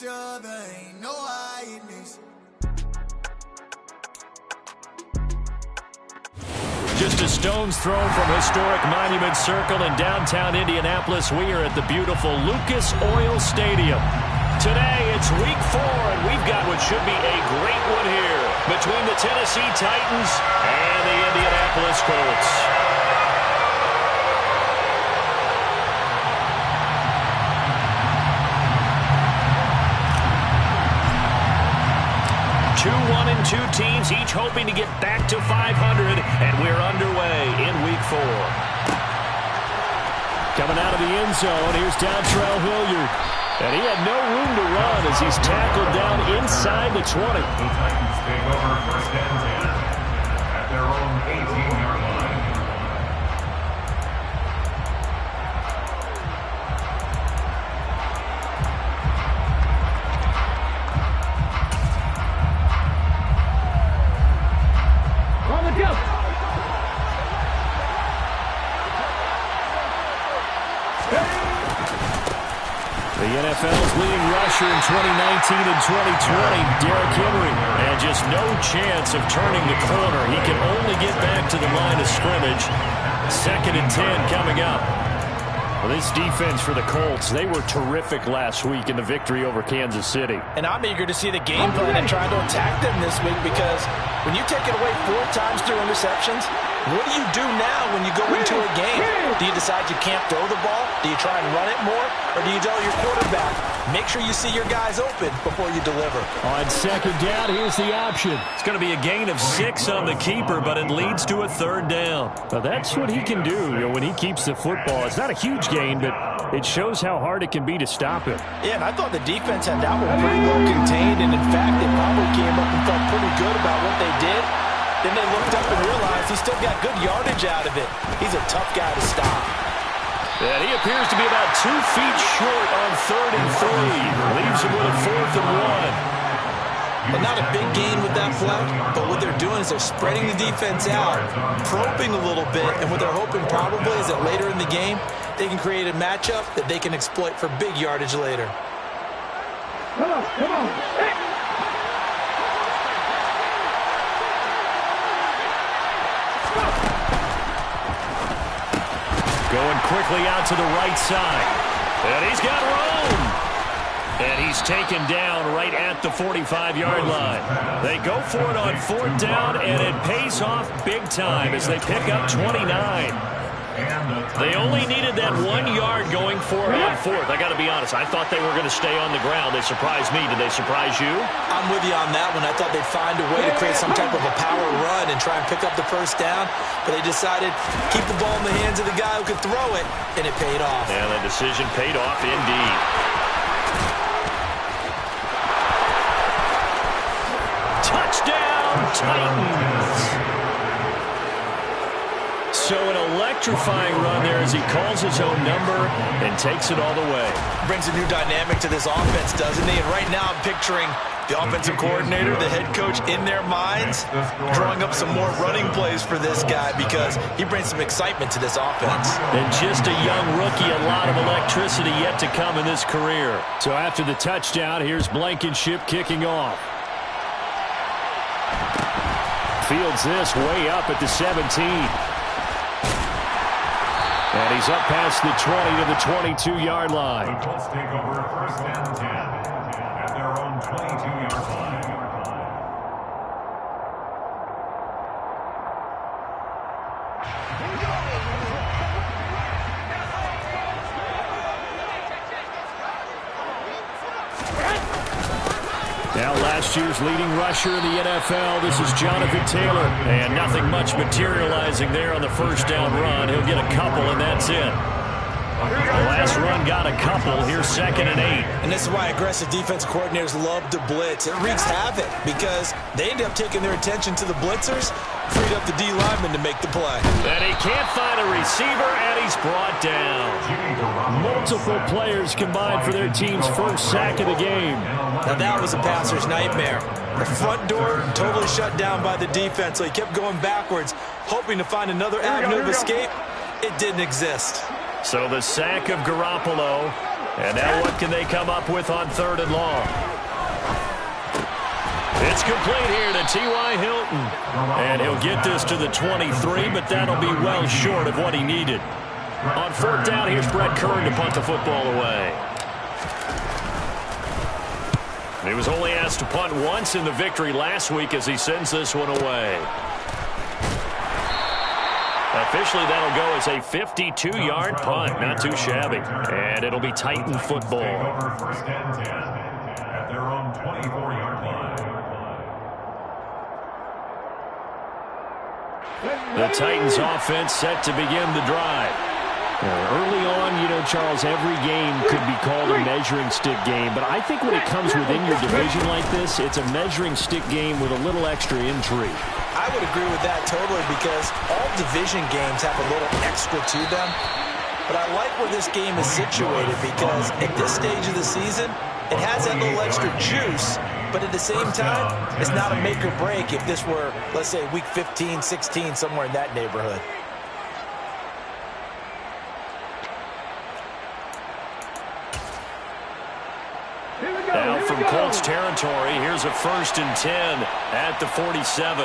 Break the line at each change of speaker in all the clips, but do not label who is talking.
other, ain't no hiding this.
Just a stone's throw from historic Monument Circle in downtown Indianapolis. We are at the beautiful Lucas Oil Stadium. Today, it's week 4, and we've got what should be a great one here between the Tennessee Titans and the Indianapolis Colts. Two 1-2 teams, each hoping to get back to 500, and we're underway in week 4. Coming out of the end zone, here's Dontrell Hilliard. And he had no room to run as he's tackled down inside the 20.
The Titans take over first and 10 at their own 18-yard line.
On the go.
The NFL's leading rusher in 2019 and 2020, Derrick Henry. And just no chance of turning the corner. He can only get back to the line of scrimmage. 2nd and 10 coming up. Well, this defense for the Colts, they were terrific last week in the victory over Kansas City.
And I'm eager to see the game plan and try to attack them this week, because when you take it away 4 times through interceptions, what do you do now when you go into a game? Do you decide you can't throw the ball? Do you try and run it more? Or do you tell your quarterback, make sure you see your guys open before you deliver?
On 2nd down, here's the option. It's going to be a gain of 6 on the keeper, but it leads to a 3rd down. Now, that's what he can do, when he keeps the football. It's not a huge gain, but it shows how hard it can be to stop him.
Yeah, and I thought the defense had that one pretty well contained, and in fact, they probably came up and felt pretty good about what they did. Then they looked up and realized he still got good yardage out of it. He's a tough guy to stop.
And he appears to be about 2 feet short on 3rd and 3. Leaves him with a 4th and 1.
But not a big gain with that play, but what they're doing is they're spreading the defense out, probing a little bit, and what they're hoping probably is that later in the game, they can create a matchup that they can exploit for big yardage later.
Come on. Hey.
Going quickly out to the right side. And he's got room. And he's taken down right at the 45-yard line. They go for it on 4th down, and it pays off big time as they pick up 29. They only needed that 1 yard going for it on 4th. I got to be honest, I thought they were going to stay on the ground. They surprised me. Did they surprise you?
I'm with you on that one. I thought they'd find a way to create some type of a power run and try and pick up the 1st down, but they decided keep the ball in the hands of the guy who could throw it, and it paid off.
And that decision paid off indeed. Touchdown, Titans! So an electrifying run there as he calls his own number and takes it all the way.
Brings a new dynamic to this offense, doesn't he? And right now I'm picturing the offensive coordinator, the head coach in their minds, drawing up some more running plays for this guy because he brings some excitement to this offense.
And just a young rookie, a lot of electricity yet to come in this career. So after the touchdown, here's Blankenship kicking off. Fields this way up at the 17. And he's up past the 20 to the 22-yard line.
The Colts take over first and 10 at their own 22-yard line.
Now last year's leading rusher in the NFL, this is Jonathan Taylor. And nothing much materializing there on the 1st down run. He'll get a couple, and that's it. The last run got a couple. Here's 2nd and 8.
And this is why aggressive defense coordinators love to blitz. It wreaks havoc because they end up taking their attention to the blitzers, freed up the D lineman to make the play.
And he can't find a receiver, and he's brought down. Multiple players combined for their team's 1st sack of the game.
Now that was a passer's nightmare. The front door totally shut down by the defense, so he kept going backwards, hoping to find another avenue of escape. It didn't exist.
So the sack of Garoppolo, And now what can they come up with on 3rd and long? It's complete here to T.Y. Hilton. And he'll get this to the 23, but that'll be well short of what he needed. On 4th down, here's Brett Kern to punt the football away. He was only asked to punt once in the victory last week as he sends this one away. Officially, that'll go as a 52-yard punt. Not too shabby. And it'll be Titan football.
First and 10 at their own 24-yard line.
The Titans offense set to begin the drive. Early on, you know, Charles, every game could be called a measuring stick game. But I think when it comes within your division like this, it's a measuring stick game with a little extra intrigue.
I would agree with that totally because all division games have a little extra to them. But I like where this game is situated because at this stage of the season, it has that little extra juice. But at the same time, it's not a make or break if this were, let's say, week 15, 16, somewhere in that neighborhood.
Now from Colts territory, here's a 1st and 10 at the 47.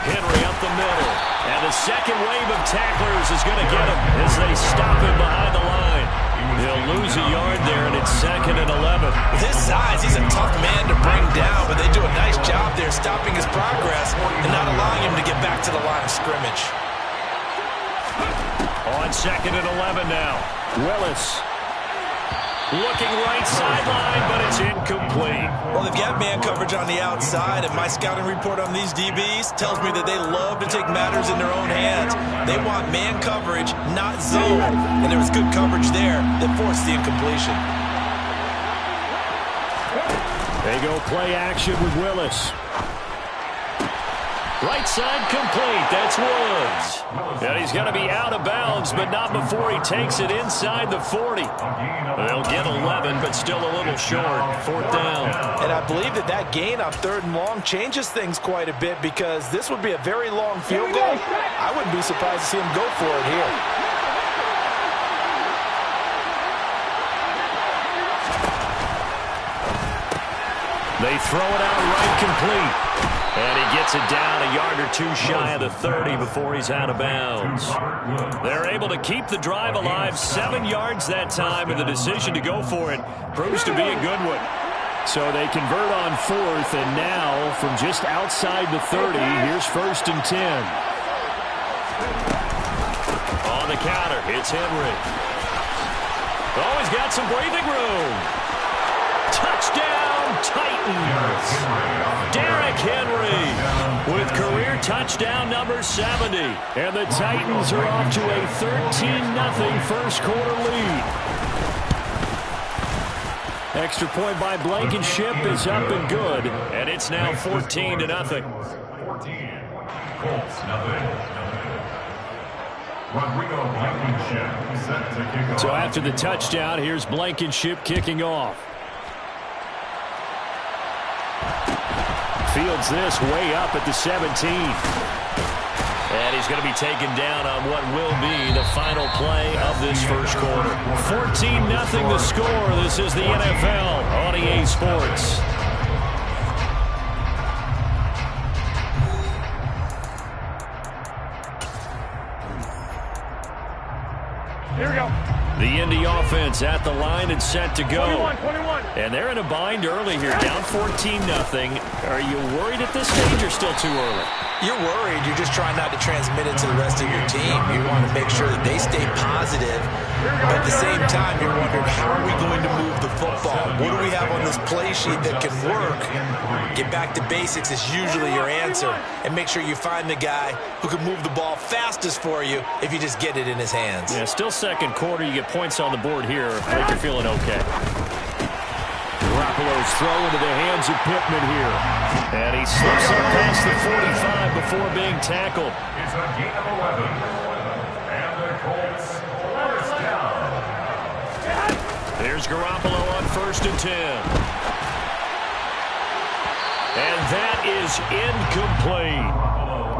Henry up the middle. And the second wave of tacklers is going to get him as they stop him behind the line. They'll lose a yard there, and it's 2nd and 11.
With his size, he's a tough man to bring down, but they do a nice job there stopping his progress and not allowing him to get back to the line of scrimmage.
On 2nd and 11 now. Willis. Looking right sideline, but it's incomplete.
Well, they've got man coverage on the outside, and my scouting report on these DBs tells me that they love to take matters in their own hands. They want man coverage, not zone, and there was good coverage there that forced the incompletion.
They go play action with Willis. Right side complete. That's Woods. And he's going to be out of bounds, but not before he takes it inside the 40. They'll get 11, but still a little short. 4th down.
And I believe that gain on 3rd and long changes things quite a bit because this would be a very long field goal. I wouldn't be surprised to see him go for it here.
They throw it out right complete. And he gets it down a yard or two shy of the 30 before he's out of bounds. They're able to keep the drive alive 7 yards that time, and the decision to go for it proves to be a good one. So they convert on 4th, and now from just outside the 30, here's 1st and 10. On the counter, it's Henry. Oh, he's got some breathing room. Touchdown, Titans. Derrick Henry with career touchdown number 70. And the Titans are off to a 13-0 first quarter lead. Extra point by Blankenship is up and good. And it's now 14-0.
14. Colts, nothing. Rodrigo Blankenship set to kick off.
So after the touchdown, here's Blankenship kicking off. Fields this way up at the 17. And he's going to be taken down on what will be the final play of this first quarter. 14-0 the score. This is the NFL on EA Sports.
Here we go.
The Indy offense at the line and set to go.
21.
And they're in a bind early here, down 14-0. Are you worried at this stage or still too early?
You're worried. You're just trying not to transmit it to the rest of your team. You want to make sure that they stay positive. But at the same time, you're wondering, how are we going to move the football? What do we have on this play sheet that can work? Get back to basics is usually your answer. And make sure you find the guy who can move the ball fastest for you if you just get it in his hands.
Yeah, still second quarter. You get points on the board here. I think you're feeling okay. Garoppolo's throw into the hands of Pittman here. And he slips up past the 45 before being tackled.
It's a gain of 11. And the Colts first down.
There's Garoppolo on 1st and 10. And that is incomplete.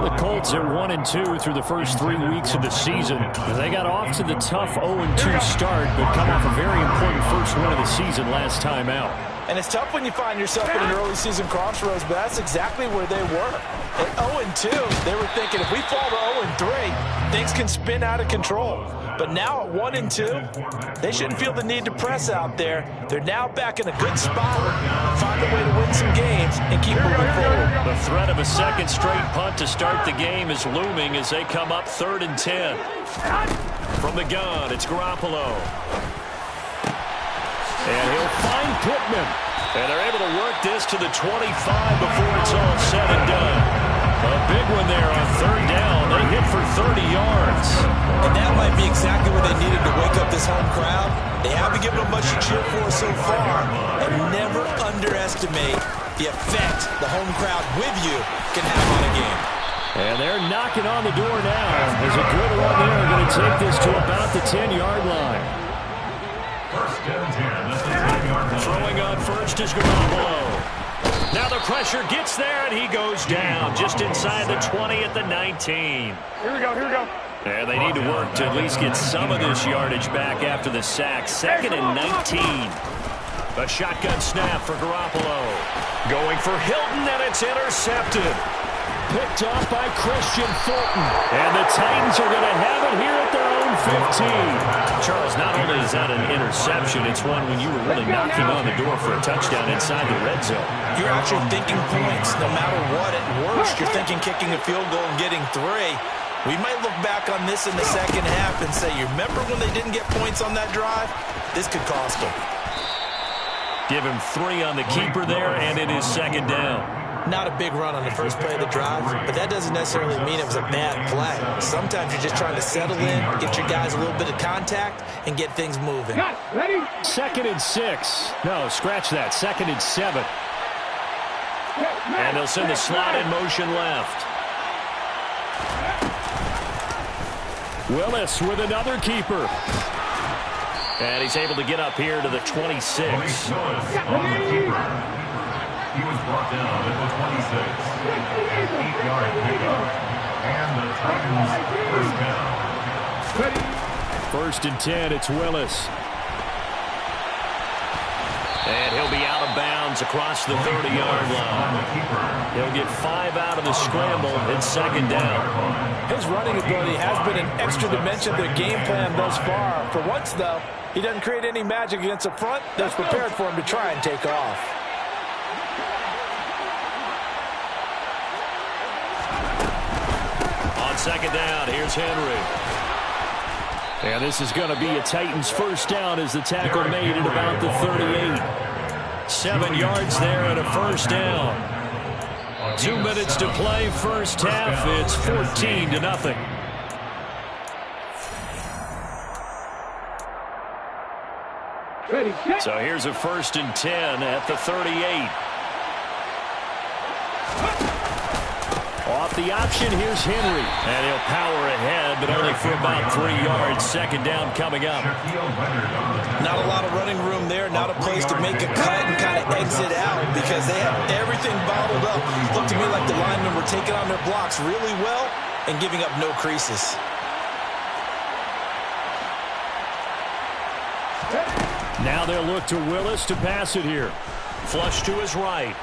The Colts are 1-2 through the first 3 weeks of the season. They got off to the tough 0-2 start, but come off a very important first win of the season last time out.
And it's tough when you find yourself in an early season crossroads, but that's exactly where they were. At 0-2, they were thinking if we fall to 0-3, things can spin out of control. But now at 1-2, they shouldn't feel the need to press out there. They're now back in a good spot, find a way to win some games, and keep moving forward.
The threat of a second straight punt to start the game is looming as they come up 3rd and 10. From the gun, it's Garoppolo. And he'll find Pittman. And they're able to work this to the 25 before it's all said and done. A big one there on 3rd down. They hit for 30 yards.
And that might be exactly what they needed to wake up this home crowd. They haven't given them much to cheer for so far. And never underestimate the effect the home crowd with you can have on a game.
And they're knocking on the door now. There's a good run there. Going to take this to about the 10-yard line.
First and 10 at the 10-yard line.
Throwing on first is Garoppolo. Now the pressure gets there, and he goes down just inside the 20 at the 19.
Here we go, here we go.
And they need to work to at least get some of this yardage back after the sack. 2nd and 19. A shotgun snap for Garoppolo. Going for Hilton, and it's intercepted. Picked off by Christian Fulton. And the Titans are going to have it here at their own 15. Charles, not only is that an interception, it's one when you were really knocking on the door for a touchdown inside the red zone.
You're actually thinking points no matter what. At worst, you're thinking kicking a field goal and getting 3. We might look back on this in the second half and say, you remember when they didn't get points on that drive? This could cost them.
Give him 3 on the keeper there, and it is 2nd down.
Not a big run on the first play of the drive, but that doesn't necessarily mean it was a bad play. Sometimes you're just trying to settle in, get your guys a little bit of contact, and get things moving.
2nd and 6. No, scratch that. 2nd and 7. And they'll send the slot in motion left. Willis with another keeper. And he's able to get up here to the 26.
He was brought down at the 26. 8-yard pickup. And the Titans first down.
1st and 10, it's Willis. And he'll be out of bounds across the 30-yard line. He'll get 5 out of the scramble. It's 2nd down.
His running ability has been an extra dimension of their game plan thus far. For once, though, he doesn't create any magic against the front that's prepared for him to try and take off.
On 2nd down, here's Henry. And this is going to be a Titans first down as the tackle made at about the 38. 7 yards there and a first down. 2 minutes to play first half. It's 14-0. So here's a 1st and 10 at the 38. Off the option, here's Henry. And he'll power ahead, but only for about 3 yards. 2nd down coming up.
Not a lot of running room there. Not a place to make a cut and kind of exit out because they have everything bottled up. Looked to me like the linemen were taking on their blocks really well and giving up no creases.
Now they'll look to Willis to pass it here. Flush to his right.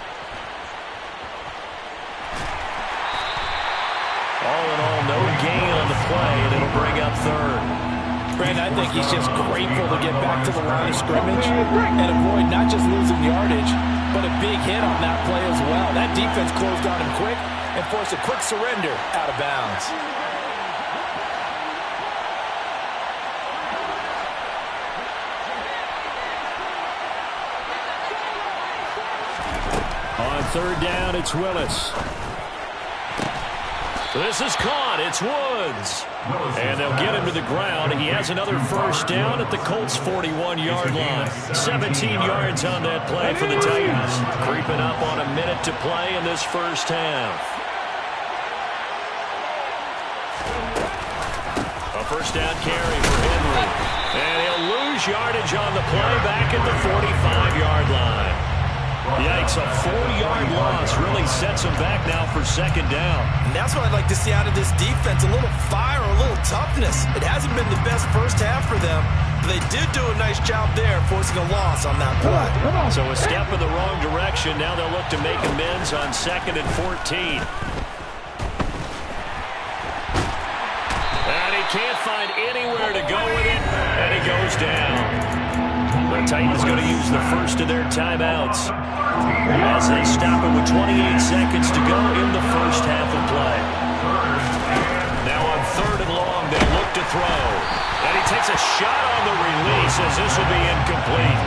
All in all, no gain on the play, and it'll bring up 3rd.
Brandon, I think he's just grateful to get back to the line of scrimmage and avoid not just losing yardage, but a big hit on that play as well. That defense closed on him quick and forced a quick surrender out of bounds.
On 3rd down, it's Willis. This is caught. It's Woods. And they'll get him to the ground. He has another first down at the Colts' 41-yard line. 17 yards on that play for the Titans. Creeping up on a minute to play in this first half. A first down carry for Henry. And he'll lose yardage on the play back at the 45-yard line. Yikes, a 4-yard loss really sets them back now for second down.
And that's what I'd like to see out of this defense, a little fire, a little toughness. It hasn't been the best first half for them, but they did do a nice job there forcing a loss on that play.
So a step in the wrong direction. Now they'll look to make amends on 2nd and 14. And he can't find anywhere to go with it, and he goes down. The Titans going to use the first of their timeouts as they stop it with 28 seconds to go in the first half of play. Now on 3rd and long, they look to throw. And he takes a shot on the release as this will be incomplete.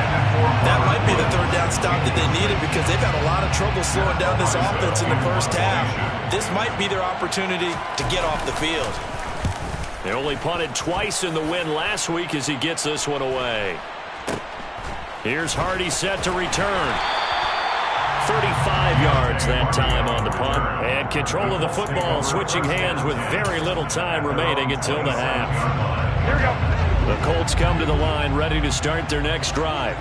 That might be the 3rd down stop that they needed because they've had a lot of trouble slowing down this offense in the first half. This might be their opportunity to get off the field.
They only punted twice in the win last week as he gets this one away. Here's Hardy set to return. 35 yards that time on the punt. And control of the football switching hands with very little time remaining until the half.
Here we go.
The Colts come to the line ready to start their next drive.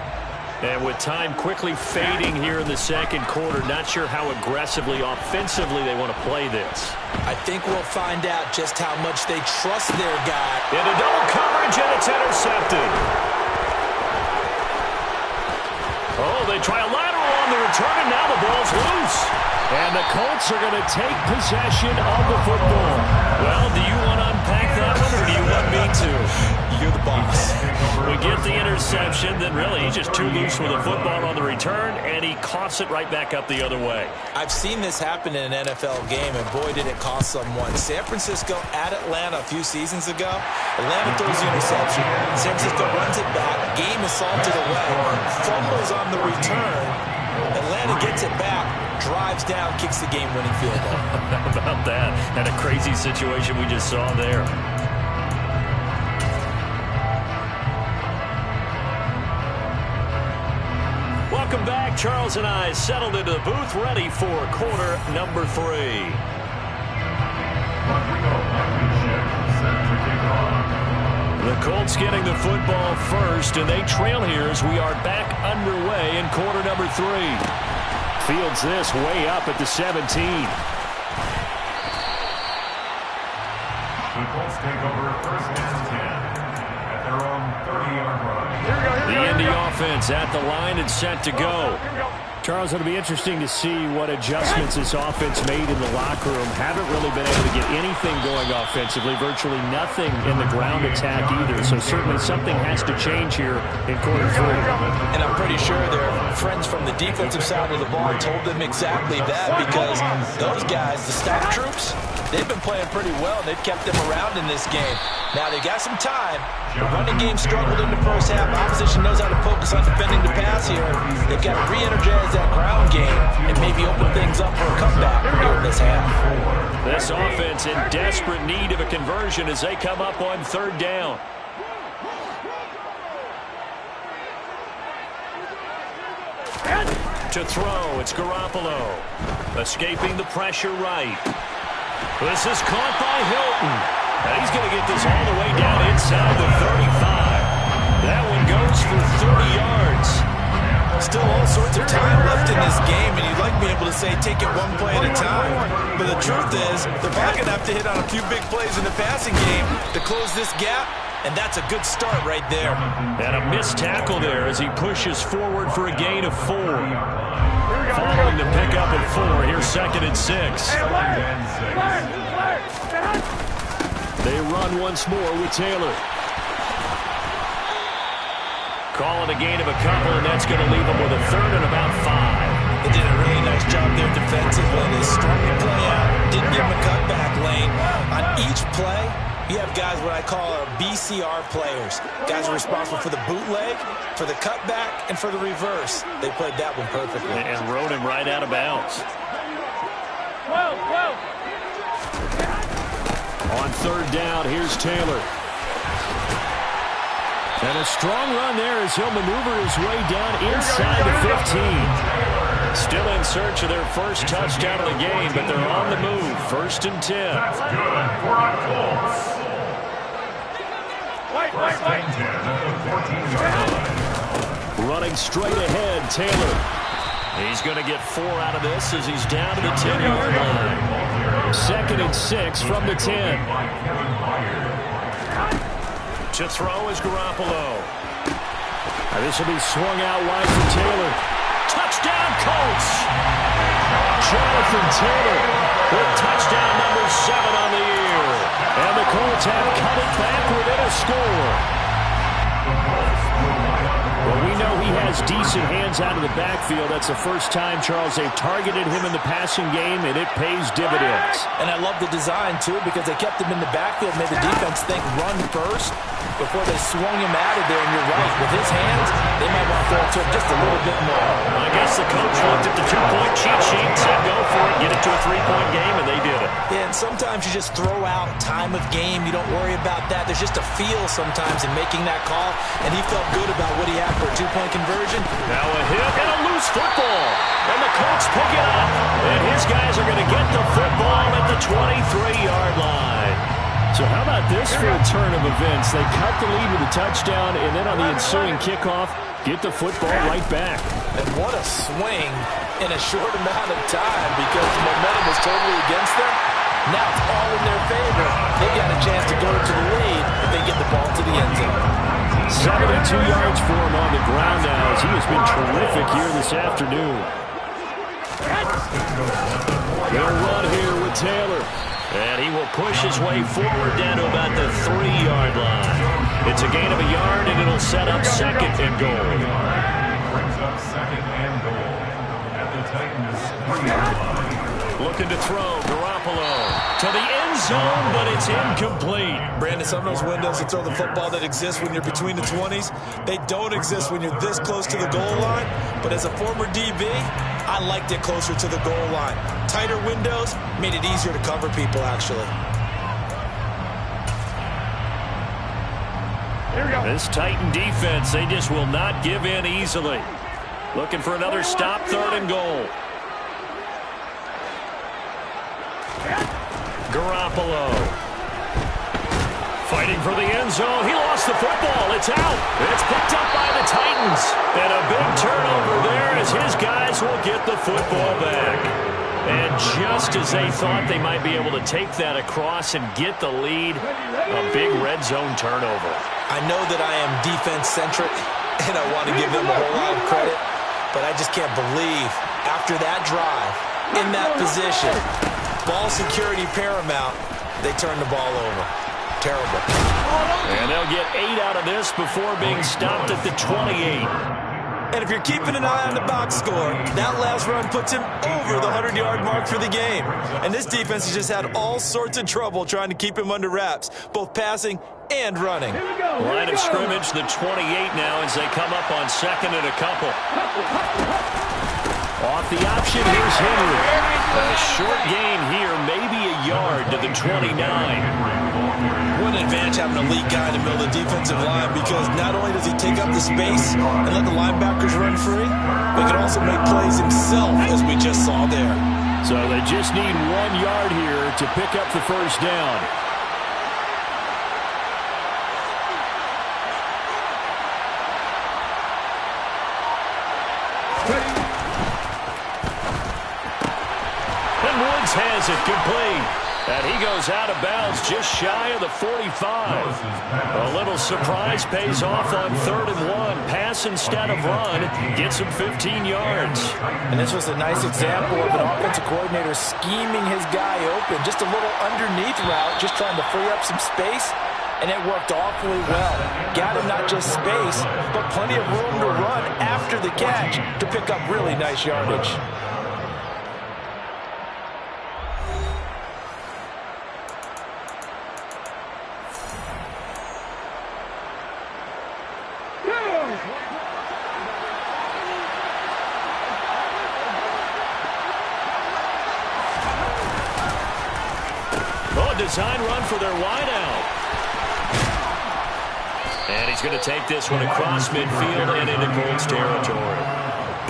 And with time quickly fading here in the second quarter, not sure how aggressively, offensively they want to play this.
I think we'll find out just how much they trust their guy.
Into double coverage, and it's intercepted. Oh, they try a lateral on the return, and now the ball's loose. And the Colts are going to take possession of the football. Well, do you want to unpack that one, or do you want me to?
You're the boss.
We get the interception, then really he's just too loose with the football on the return, and he coughs it right back up the other way.
I've seen this happen in an NFL game, and boy, did it cost someone. San Francisco at Atlanta a few seasons ago. Atlanta throws the interception. San Francisco runs it back. Game is salted away. Fumbles on the return. Atlanta gets it back, drives down, kicks the game-winning field goal.
How about that? And a crazy situation we just saw there. Welcome back. Charles and I settled into the booth, ready for quarter number 3. The Colts getting the football first, and they trail here as we are back underway in quarter number 3. Fields this way up at the 17.
The Colts take over 1st and 10 at their own 30-yard line.
The Indy offense at the line and set to go. Charles, it'll be interesting to see what adjustments this offense made in the locker room. Haven't really been able to get anything going offensively, virtually nothing in the ground attack either. So certainly something has to change here in quarter 3.
And I'm pretty sure their friends from the defensive side of the ball told them exactly that, because those guys, the staff troops, they've been playing pretty well. They've kept them around in this game. Now they've got some time. The running game struggled in the first half. Opposition knows how to focus on defending the pass here. They've got to re-energize that ground game and maybe open things up for a comeback here in this half.
This offense in desperate need of a conversion as they come up on 3rd down. To throw, it's Garoppolo. Escaping the pressure right. This is caught by Hilton. And he's going to get this all the way down inside the 35. That one goes for 30 yards.
Still all sorts of time left in this game, and you'd like to be able to say take it one play at a time. But the truth is, they're probably going to have to hit on a few big plays in the passing game to close this gap, and that's a good start right there.
And a missed tackle there as he pushes forward for a gain of 4. Following the pickup of 4, here's 2nd and 6. They run once more with Taylor. Calling a gain of a couple, and that's going to leave them with a 3rd and about 5.
They did a really nice job there defensively. They strung the play out, didn't give them a cutback lane. On each play, you have guys what I call our BCR players. Guys are responsible for the bootleg, for the cutback, and for the reverse. They played that one perfectly.
And rode him right out of bounds. On 3rd down, here's Taylor. And a strong run there as he'll maneuver his way down inside the 15. Still in search of their first touchdown of the game, but they're on the move. 1st and 10.
That's good for our Colts. 1st and 10 at the 14-yard line.
Running straight ahead, Taylor. He's going to get 4 out of this as he's down to the 10-yard line. 2nd and 6 from the 10. To throw is Garoppolo. This will be swung out wide for Taylor. Touchdown, Colts! Jonathan Taylor with touchdown number 7 on the year. And the Colts have cut it back within a score. Well, we know he has decent hands out of the backfield. That's the first time, Charles, they've targeted him in the passing game, and it pays dividends.
And I love the design, too, because they kept him in the backfield, made the defense think run first before they swung him out of there. And you're right, with his hands, they might want to throw it to him just a little bit more.
I guess the coach looked at the 2-point cheat sheet and said, go for it, get it to a 3-point game, and they did it.
Yeah, and sometimes you just throw out time of game. You don't worry about that. There's just a feel sometimes in making that call, and he felt good about what he had for a 2-point conversion.
Now a hit and a loose football. And the Colts pick it up. And his guys are going to get the football at the 23-yard line. So how about this for a turn of events? They cut the lead with a touchdown, and then on the ensuing kickoff, get the football right back.
And what a swing in a short amount of time because the momentum was totally against them. Now it's all in their favor. They got a chance to go into the lead if they get the ball to the end zone.
72 yards for him on the ground now as he has been terrific here this afternoon. They'll run here with Taylor. And he will push his way forward down to about the 3-yard line. It's a gain of a yard, and it'll set up 2nd and goal.
Brings up 2nd and goal at the Titans' 3-yard line.
Looking to throw, Garoppolo to the end zone, but it's incomplete.
Brandon, some of those windows to throw the football that exist when you're between the 20s, they don't exist when you're this close to the goal line. But as a former DB, I liked it closer to the goal line. Tighter windows made it easier to cover people, actually.
Here we go.
This Titan defense, they just will not give in easily. Looking for another stop, 3rd and goal. Garoppolo fighting for the end zone. He lost the football. It's out. It's picked up by the Titans. And a big turnover there as his guys will get the football back. And just as they thought they might be able to take that across and get the lead, a big red zone turnover.
I know that I am defense-centric, and I want to give them a whole lot of credit, but I just can't believe after that drive, in that position, ball security paramount, they turn the ball over. Terrible.
And they'll get 8 out of this before being stopped at the 28.
And if you're keeping an eye on the box score, that last run puts him over the 100-yard mark for the game. And this defense has just had all sorts of trouble trying to keep him under wraps, both passing and running.
Line of scrimmage, the 28 now as they come up on 2nd and a couple. Off the option, here's Henry. A short gain here, maybe a yard to the 29.
What an advantage having a lead guy in the middle of the defensive line, because not only does he take up the space and let the linebackers run free, but he can also make plays himself, as we just saw there.
So they just need 1 yard here to pick up the first down. And Woods has it complete. And he goes out of bounds just shy of the 45. A little surprise pays off on 3rd and 1. Pass instead of run. Gets him 15 yards.
And this was a nice example of an offensive coordinator scheming his guy open. Just a little underneath route, just trying to free up some space. And it worked awfully well. Got him not just space, but plenty of room to run after the catch to pick up really nice yardage.
Design run for their wideout. And he's going to take this one across midfield and into Colts territory.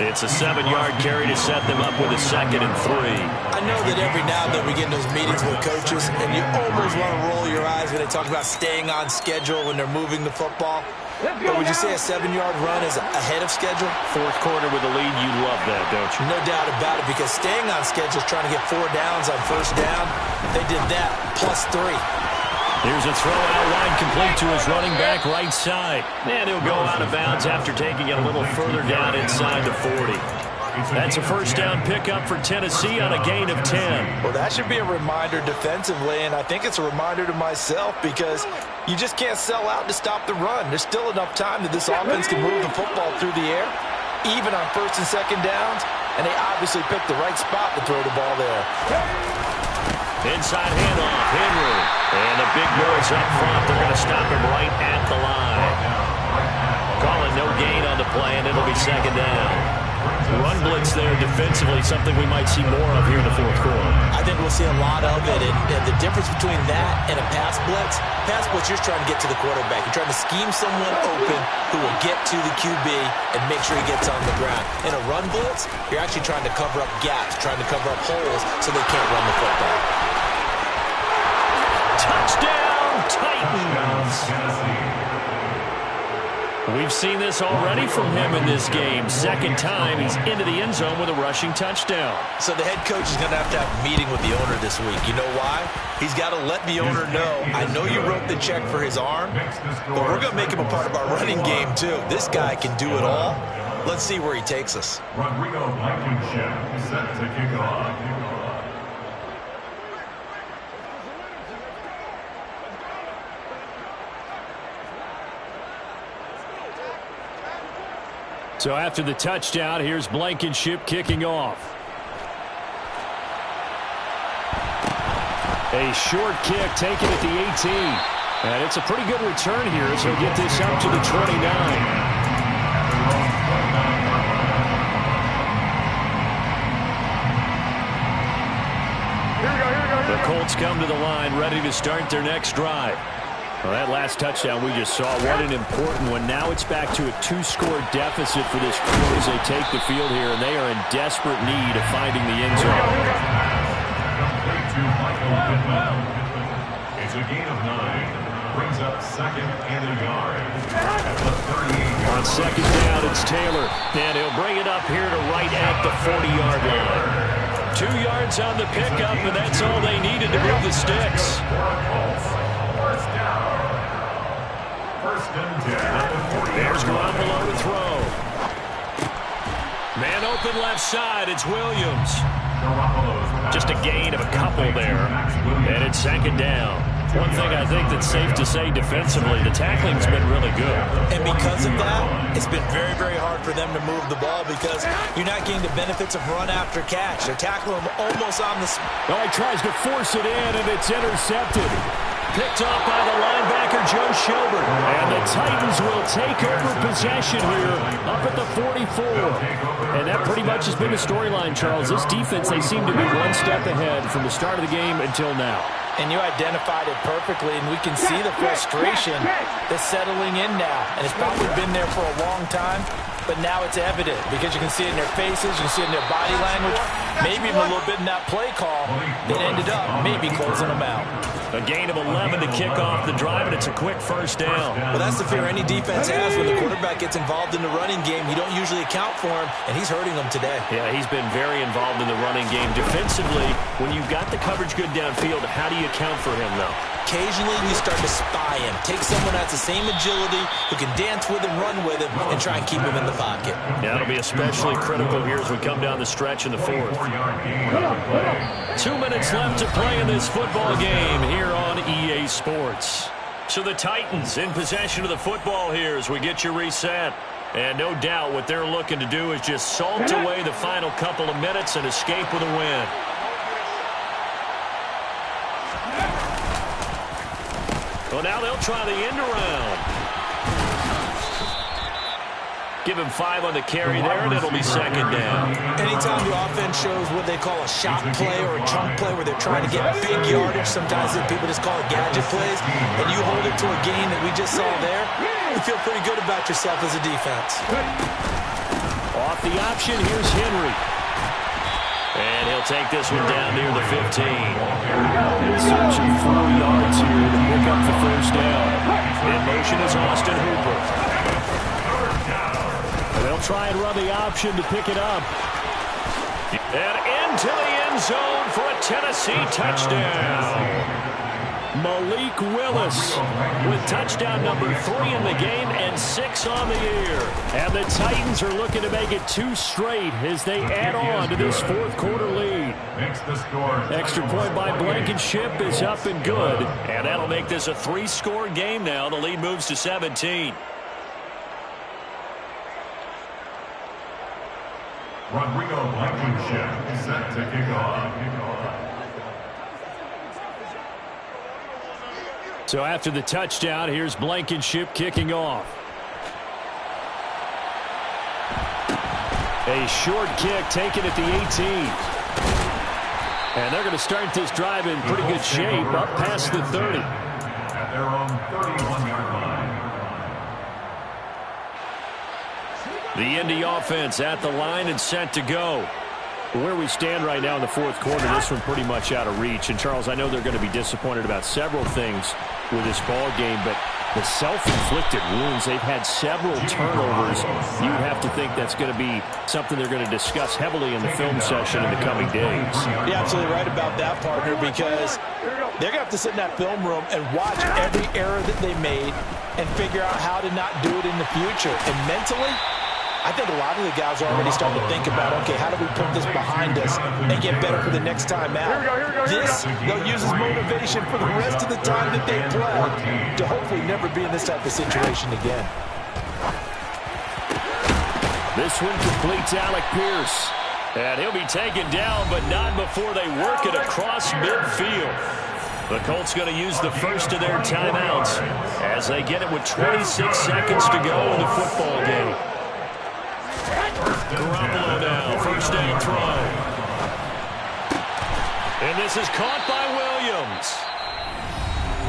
It's a 7-yard carry to set them up with a 2nd and 3.
I know that every now and then we get in those meetings with coaches, and you almost want to roll your eyes when they talk about staying on schedule when they're moving the football. But would you say a 7-yard run is ahead of schedule?
Fourth quarter with a lead, you love that, don't you?
No doubt about it, because staying on schedule is trying to get 4 downs on first down. They did that, plus 3.
Here's a throw out wide, complete to his running back right side. And he'll go out of bounds after taking it a little further down inside the 40. That's a first down pickup for Tennessee on a gain of 10.
Well, that should be a reminder defensively, and I think it's a reminder to myself, because you just can't sell out to stop the run. There's still enough time that this offense can move the football through the air, even on first and second downs, and they obviously picked the right spot to throw the ball there.
Inside handoff, Henry. And a big noise up front. They're going to stop him right at the line. Calling no gain on the play, and it'll be second down. Run blitz there defensively, something we might see more of here in the fourth quarter.
I think we'll see a lot of it, and the difference between that and a pass blitz, you're trying to get to the quarterback. You're trying to scheme someone open who will get to the QB and make sure he gets on the ground. In a run blitz, you're actually trying to cover up gaps, trying to cover up holes so they can't run the football.
Touchdown, Titans! We've seen this already from him in this game. Second time he's into the end zone with a rushing touchdown.
So the head coach is going to have a meeting with the owner this week. You know why? He's got to let the owner know, I know you wrote the check for his arm, but we're going to make him a part of our running game too. This guy can do it all. Let's see where he takes us.
Rodrigo Blankenship set to kick off.
So after the touchdown, here's Blankenship kicking off. A short kick taken at the 18. And it's a pretty good return here as he'll get this up to the 29. The Colts come to the line ready to start their next drive. Well, that last touchdown we just saw, what an important one. Now it's back to a 2-score deficit for this crew as they take the field here, and they are in desperate need of finding the end zone.
Complete to Michael Pittman. It's a gain of 9. Brings up second and a yard. At the 38-yard
On second down, it's Taylor, and he'll bring it up here to right at the 40-yard line. 2 yards on the pickup, and that's all they needed to move the sticks. There's Garoppolo to throw. Man open left side, it's Williams. Just a gain of a couple there. And it's second down. One thing I think that's safe to say defensively, the tackling's been really good.
And because of that, it's been very, very hard for them to move the ball because you're not getting the benefits of run after catch. They're tackling him almost on the spot.
Oh, he tries to force it in, and it's intercepted. Picked off by the linebacker, Joe Schobert. And the Titans will take over possession here up at the 44. And that pretty much has been the storyline, Charles. This defense, they seem to be one step ahead from the start of the game until now.
And you identified it perfectly, and we can see the frustration that's settling in now. And it's probably been there for a long time, but now it's evident because you can see it in their faces, you can see it in their body language, maybe even a little bit in that play call that ended up maybe closing them out.
A gain of 11 to kick off the drive, and it's a quick first down.
Well, that's the fear any defense has when the quarterback gets involved in the running game. You don't usually account for him, and he's hurting them today.
Yeah, he's been very involved in the running game. Defensively, when you've got the coverage good downfield, how do you account for him, though?
Occasionally, you start to spy him. Take someone that's the same agility, who can dance with him, run with him, and try and keep him in the pocket.
Yeah, it'll be especially critical here as we come down the stretch in the fourth. 2 minutes left to play in this football game here on EA Sports. So the Titans in possession of the football here as we get you reset. And no doubt what they're looking to do is just salt away the final couple of minutes and escape with a win. Well, now they'll try the end around. Give him 5 on the carry there, and it'll be second down.
Anytime the offense shows what they call a shot play or a chunk play where they're trying to get big yardage, sometimes people just call it gadget plays, and you hold it to a gain that we just saw there, you feel pretty good about yourself as a defense.
Off the option, here's Henry. And he'll take this one down near the 15.
And searching 4 yards here to pick up the first down.
In motion is Austin Hooper.
And they'll try and run the option to pick it up.
And into the end zone for a Tennessee touchdown.
Malik Willis with touchdown number 3 in the game and 6 on the year. And the Titans are looking to make it 2 straight as they add on to this fourth quarter lead. Extra point by Blankenship is up and good.
And that'll make this a 3-score game now. The lead moves to 17.
Rodrigo Blankenship set to kick off.
So after the touchdown, here's Blankenship kicking off. A short kick taken at the 18. And they're going to start this drive in pretty good shape up past the 30.
At their own 31-yard line.
The Indy offense at the line and set to go.
Where we stand right now in the fourth quarter, this one pretty much out of reach. And, Charles, I know they're going to be disappointed about several things with this ball game, but the self-inflicted wounds, they've had several turnovers. You would have to think that's going to be something they're going to discuss heavily in the film session in the coming days.
You're absolutely right about that, partner, because they're going to have to sit in that film room and watch every error that they made and figure out how to not do it in the future. And mentally, I think a lot of the guys are already starting to think about, okay, how do we put this behind us and get better for the next time out? This, they'll use as motivation for the rest of the time that they play to hopefully never be in this type of situation again.
This one completes Alec Pierce.
And he'll be taken down, but not before they work it across midfield. The Colts going to use the first of their timeouts as they get it with 26 seconds to go in the football game. Garoppolo now, first down throw. And this is caught by Williams.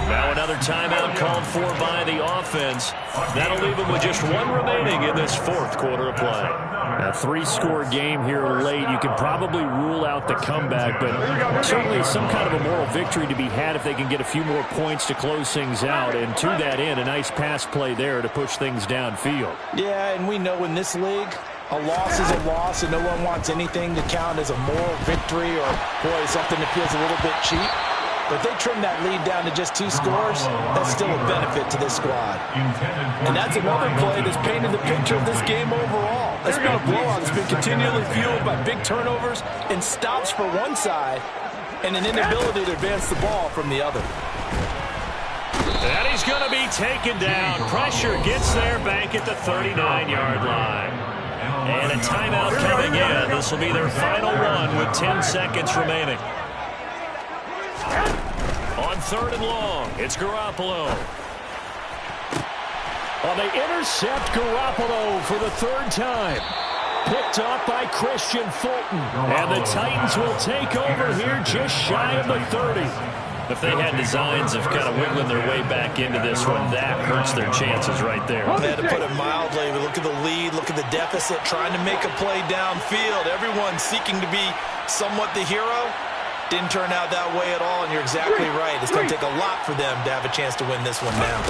Now another timeout called for by the offense. That'll leave them with just 1 remaining in this fourth quarter of play.
A 3-score game here late. You can probably rule out the comeback, but certainly some kind of a moral victory to be had if they can get a few more points to close things out. And to that end, a nice pass play there to push things downfield.
Yeah, and we know in this league, a loss is a loss, and no one wants anything to count as a moral victory or, boy, something that feels a little bit cheap. But if they trim that lead down to just 2 scores, that's still a benefit to this squad. And that's another play that's painted the picture of this game overall. It's been a blowout that's been continually fueled by big turnovers and stops for one side and an inability to advance the ball from the other.
And he's going to be taken down. Pressure gets there back at the 39-yard line. And a timeout coming in. This will be their final one with 10 seconds remaining. On 3rd and long, it's Garoppolo.
Well, they intercept Garoppolo for the 3rd time. Picked off by Christian Fulton. And the Titans will take over here just shy of the 30.
If they had designs of kind of wiggling their way back into this one, that hurts their chances right there.
To put it mildly, we look at the lead, look at the deficit, trying to make a play downfield. Everyone seeking to be somewhat the hero. Didn't turn out that way at all, and you're exactly right. It's going to take a lot for them to have a chance to win this one now.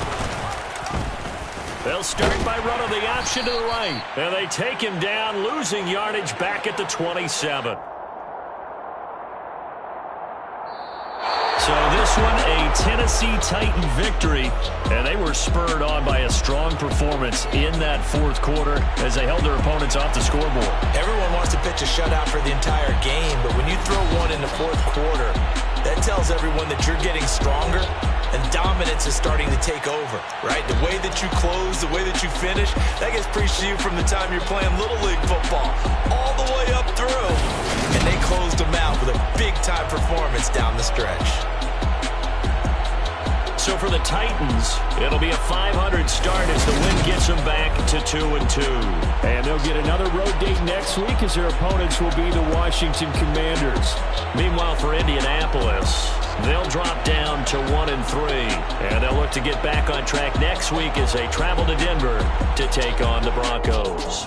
They'll start by running the option to the right. And they take him down, losing yardage back at the 27. So this one, a Tennessee Titan victory, and they were spurred on by a strong performance in that fourth quarter as they held their opponents off the scoreboard.
Everyone wants to pitch a shutout for the entire game, but when you throw one in the fourth quarter, that tells everyone that you're getting stronger and dominance is starting to take over, right? The way that you close, the way that you finish, that gets preached to you from the time you're playing Little League football all the way up through, and they closed them out with a big-time performance down the stretch.
So for the Titans, it'll be a 500 start as the win gets them back to 2-2.
And they'll get another road date next week as their opponents will be the Washington Commanders.
Meanwhile, for Indianapolis, they'll drop down to 1-3. And they'll look to get back on track next week as they travel to Denver to take on the Broncos.